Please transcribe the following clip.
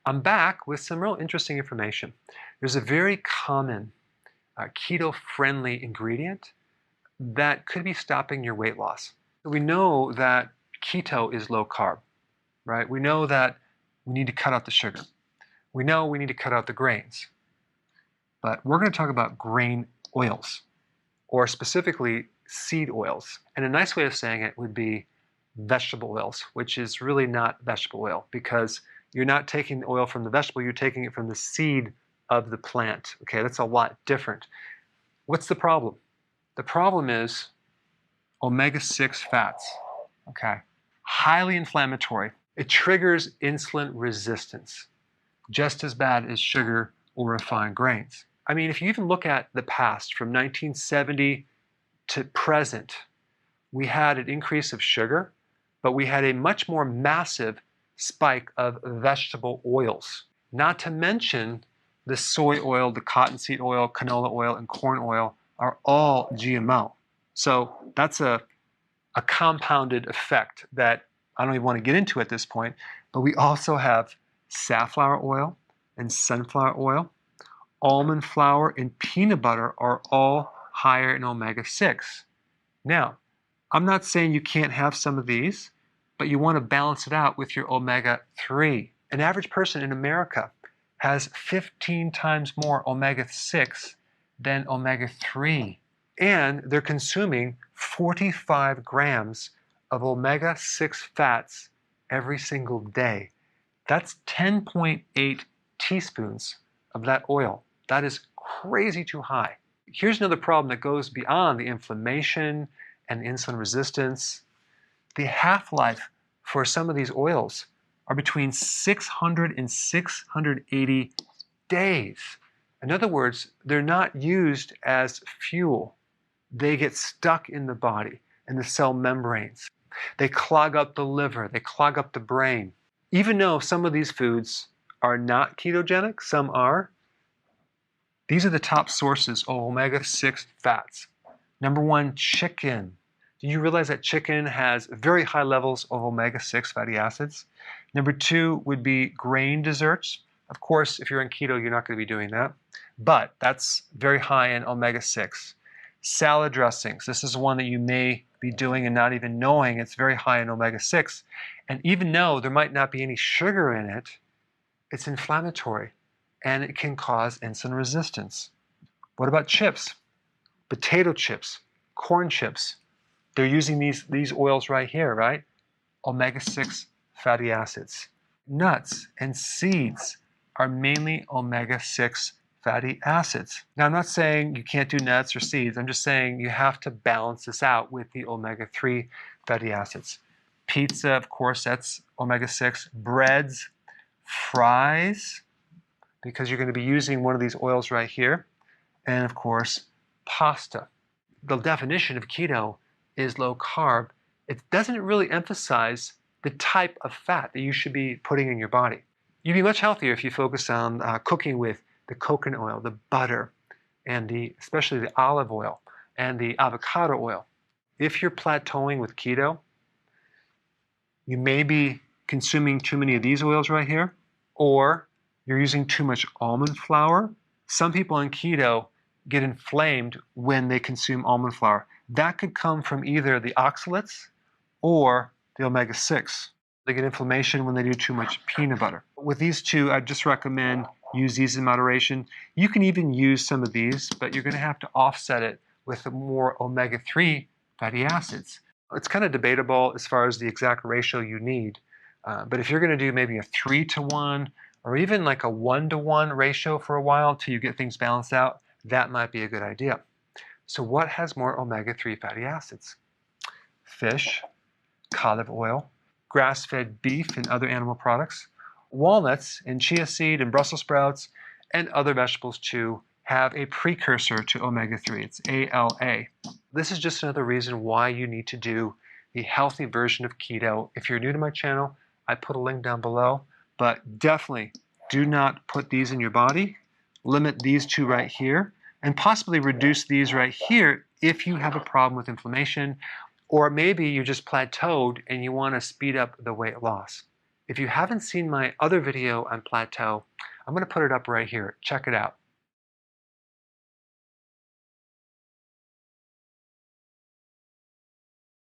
I'm back with some real interesting information. There's a very common keto-friendly ingredient that could be stopping your weight loss. We know that keto is low carb, right? We know that we need to cut out the sugar. We know we need to cut out the grains. But we're going to talk about grain oils, or specifically seed oils. And a nice way of saying it would be vegetable oils, which is really not vegetable oil because you're not taking the oil from the vegetable, you're taking it from the seed of the plant. Okay, that's a lot different. What's the problem? The problem is omega-6 fats. Okay, highly inflammatory. It triggers insulin resistance, just as bad as sugar or refined grains. I mean, if you even look at the past, from 1970 to present, we had an increase of sugar, but we had a much more massive spike of vegetable oils. Not to mention the soy oil, the cottonseed oil, canola oil, and corn oil are all GMO. So that's a compounded effect that I don't even want to get into at this point, but we also have safflower oil and sunflower oil. Almond flour and peanut butter are all higher in omega-6. Now, I'm not saying you can't have some of these, but you want to balance it out with your omega-3. An average person in America has 15 times more omega-6 than omega-3. And they're consuming 45 grams of omega-6 fats every single day. That's 10.8 teaspoons of that oil. That is crazy too high. Here's another problem that goes beyond the inflammation and insulin resistance. The half-life for some of these oils are between 600 and 680 days. In other words, they're not used as fuel. They get stuck in the body, in the cell membranes. They clog up the liver, they clog up the brain. Even though some of these foods are not ketogenic, some are, these are the top sources of omega-6 fats. Number one, chicken. Do you realize that chicken has very high levels of omega-6 fatty acids? Number two would be grain desserts. Of course, if you're on keto, you're not going to be doing that. But that's very high in omega-6. Salad dressings. This is one that you may be doing and not even knowing it's very high in omega-6. And even though there might not be any sugar in it, it's inflammatory and it can cause insulin resistance. What about chips? Potato chips, corn chips. They're using these oils right here, right? Omega-6 fatty acids. Nuts and seeds are mainly omega-6 fatty acids. Now, I'm not saying you can't do nuts or seeds. I'm just saying you have to balance this out with the omega-3 fatty acids. Pizza, of course, that's omega-6. Breads, fries, because you're going to be using one of these oils right here. And of course, pasta. The definition of keto is low carb. It doesn't really emphasize the type of fat that you should be putting in your body. You'd be much healthier if you focus on cooking with the coconut oil, the butter, and especially the olive oil and the avocado oil. If you're plateauing with keto, you may be consuming too many of these oils right here, or you're using too much almond flour. Some people on keto get inflamed when they consume almond flour. That could come from either the oxalates or the omega-6. They get inflammation when they do too much peanut butter. With these two, I just recommend use these in moderation. You can even use some of these, but you're going to have to offset it with more omega-3 fatty acids. It's kind of debatable as far as the exact ratio you need, but if you're going to do maybe a 3-to-1 or even like a 1-to-1 ratio for a while until you get things balanced out, that might be a good idea. So what has more omega-3 fatty acids? Fish, olive oil, grass-fed beef and other animal products, walnuts and chia seed and Brussels sprouts, and other vegetables too have a precursor to omega-3. It's ALA. This is just another reason why you need to do the healthy version of keto. If you're new to my channel, I put a link down below, but definitely do not put these in your body. Limit these two right here, and possibly reduce these right here if you have a problem with inflammation, or maybe you just plateaued and you want to speed up the weight loss. If you haven't seen my other video on plateau, I'm going to put it up right here. Check it out.